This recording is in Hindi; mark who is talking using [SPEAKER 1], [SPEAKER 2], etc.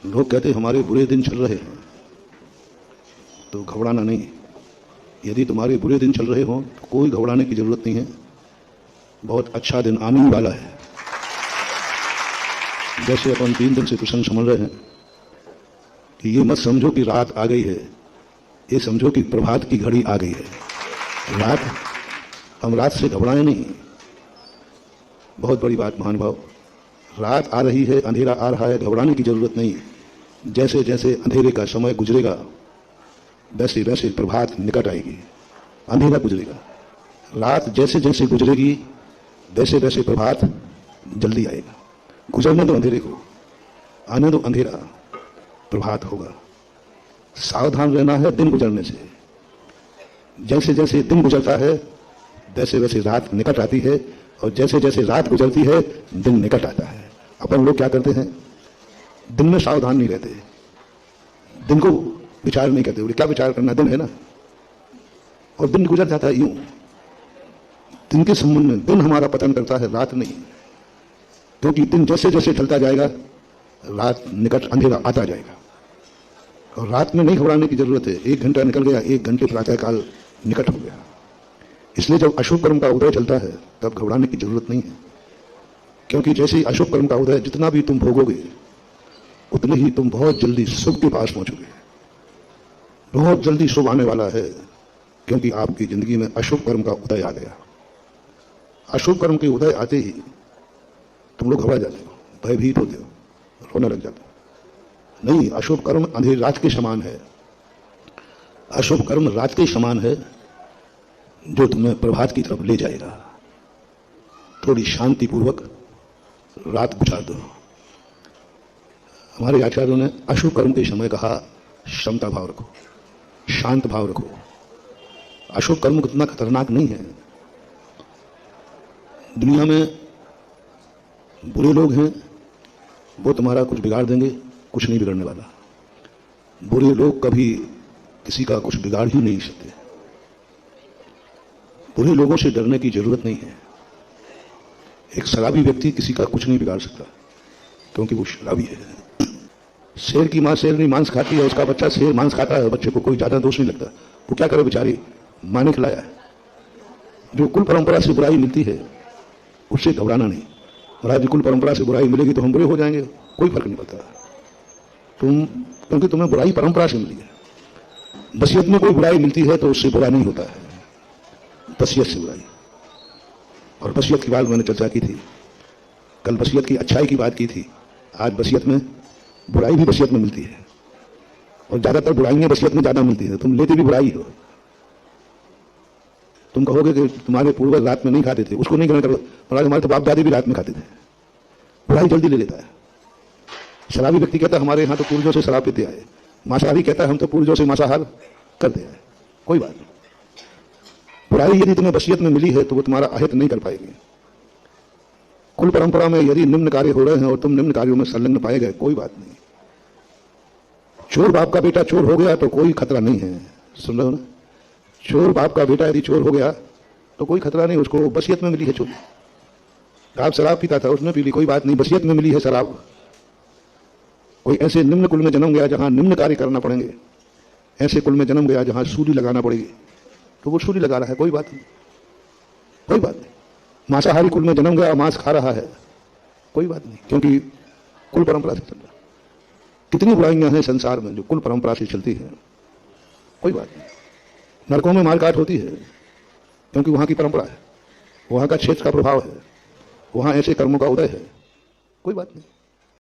[SPEAKER 1] लोग कहते हमारे बुरे दिन चल रहे हैं, तो घबराना नहीं। यदि तुम्हारे बुरे दिन चल रहे हों तो कोई घबराने की जरूरत नहीं है, बहुत अच्छा दिन आने ही वाला है। जैसे अपन 3 दिन से प्रसंग समझ रहे हैं कि ये मत समझो कि रात आ गई है, ये समझो कि प्रभात की घड़ी आ गई है। हम रात से घबराए नहीं, बहुत बड़ी बात महानुभाव। रात आ रही है, अंधेरा आ रहा है, घबराने की जरूरत नहीं। जैसे जैसे अंधेरे का समय गुजरेगा वैसे वैसे प्रभात निकट आएगी, अंधेरा गुजरेगा। रात जैसे जैसे गुजरेगी वैसे वैसे प्रभात जल्दी आएगा। गुजरने दो अंधेरे को, आने दो अंधेरा, प्रभात होगा। सावधान रहना है दिन गुजरने से। जैसे जैसे दिन गुजरता है वैसे वैसे रात निकट आती है, और जैसे जैसे रात गुजरती है दिन निकट आता है। अपन लोग क्या करते हैं, दिन में सावधान नहीं रहते, दिन को विचार नहीं करते। क्या विचार करना, दिन है ना, और दिन गुजर जाता है यूं। दिन के संबंध में दिन हमारा पतन करता है, रात नहीं। क्योंकि दिन जैसे जैसे चलता जाएगा रात निकट, अंधेरा आता जाएगा। और रात में नहीं घबराने की जरूरत है। 1 घंटा निकल गया, 1 घंटे प्रातः काल निकट हो गया। इसलिए जब अशुभ कर्म का उदय चलता है तब घबराने की जरूरत नहीं है। क्योंकि जैसे ही अशुभ कर्म का उदय, जितना भी तुम भोगोगे उतने ही तुम बहुत जल्दी शुभ के पास पहुंचोगे। बहुत जल्दी शुभ आने वाला है, क्योंकि आपकी जिंदगी में अशुभ कर्म का उदय आ गया। अशुभ कर्म के उदय आते ही तुम लोग घबरा जाते हो, भयभीत होते हो, रोने लग जाते हो। नहीं, अशुभ कर्म अंधेरी रात के समान है। अशुभ कर्म रात के समान है जो तुम्हें प्रभात की तरफ ले जाएगा। थोड़ी शांतिपूर्वक रात गुजार दो। हमारे आचार्यों ने अशुभ कर्म के समय कहा क्षमता भाव रखो, शांत भाव रखो। अशुभ कर्म कितना खतरनाक नहीं है। दुनिया में बुरे लोग हैं, वो तुम्हारा कुछ बिगाड़ देंगे, कुछ नहीं बिगड़ने वाला। बुरे लोग कभी किसी का कुछ बिगाड़ ही नहीं सकते। बुरे लोगों से डरने की जरूरत नहीं है। एक शराबी व्यक्ति किसी का कुछ नहीं बिगाड़ सकता, क्योंकि वो शराबी है। शेर की मां शेरनी मांस खाती है, उसका बच्चा शेर मांस खाता है, बच्चे को कोई ज्यादा दोष नहीं लगता। वो क्या करे बेचारी, मां ने खिलाया है। जो कुल परंपरा से बुराई मिलती है उससे घबराना नहीं। महाराज, कुल परंपरा से बुराई मिलेगी तो हम बुरे हो जाएंगे, कोई फर्क नहीं पड़ता। क्योंकि तुम्हें बुराई परंपरा से मिली है। वसीयत में कोई बुराई मिलती है तो उससे बुरा नहीं होता है, वसीयत से बुराई। और वसीयत की बात मैंने चर्चा की थी कल, वसीयत की अच्छाई की बात की थी। आज वसीयत में बुराई भी वसीयत में मिलती है, और ज्यादातर बुराइयां वसीयत में ज्यादा मिलती है। तुम लेते भी बुराई हो। तुम कहोगे कि तुम्हारे पूर्वज रात में नहीं खाते थे, उसको नहीं ग्रहण करो। हमारे तो बाप दादी भी रात में खाते थे। बुराई जल्दी ले लेता है। शराबी व्यक्ति कहता है हमारे यहाँ तो पूर्वजों से शराब पीते आए। मांसाहारी कहता है हम तो पूर्वजों से मांसाहार करते आए। कोई बात नहीं। बुराई यदि तुम्हें वसीयत में मिली है तो वो तुम्हारा अहित नहीं कर पाएगी। कुल परंपरा में यदि निम्न कार्य हो रहे हैं और तुम निम्न कार्यों में संलग्न पाए गए, कोई बात नहीं। चोर बाप का बेटा चोर हो गया तो कोई खतरा नहीं है। सुन रहे हो ना, चोर बाप का बेटा यदि चोर हो गया तो कोई खतरा नहीं, उसको वसीयत में मिली है चोरी। आप शराब पीता था, उसने पी ली, कोई बात नहीं, वसीयत में मिली है शराब। कोई ऐसे निम्न कुल में जन्म गया जहां निम्न कार्य करना पड़ेंगे, ऐसे कुल में जन्म गया जहां सूली लगाना पड़ेगी, तो वो सूली लगा रहा है, कोई बात नहीं, कोई बात नहीं। मांसाहारी कुल में जन्म गया, मांस खा रहा है, कोई बात नहीं, क्योंकि कुल परंपरा से चल रहा है। कितनी बुराइयां हैं संसार में जो कुल परंपरा से चलती है, कोई बात नहीं। नरकों में मारकाट होती है क्योंकि वहां की परंपरा है, वहां का क्षेत्र का प्रभाव है, वहां ऐसे कर्मों का उदय है, कोई बात नहीं।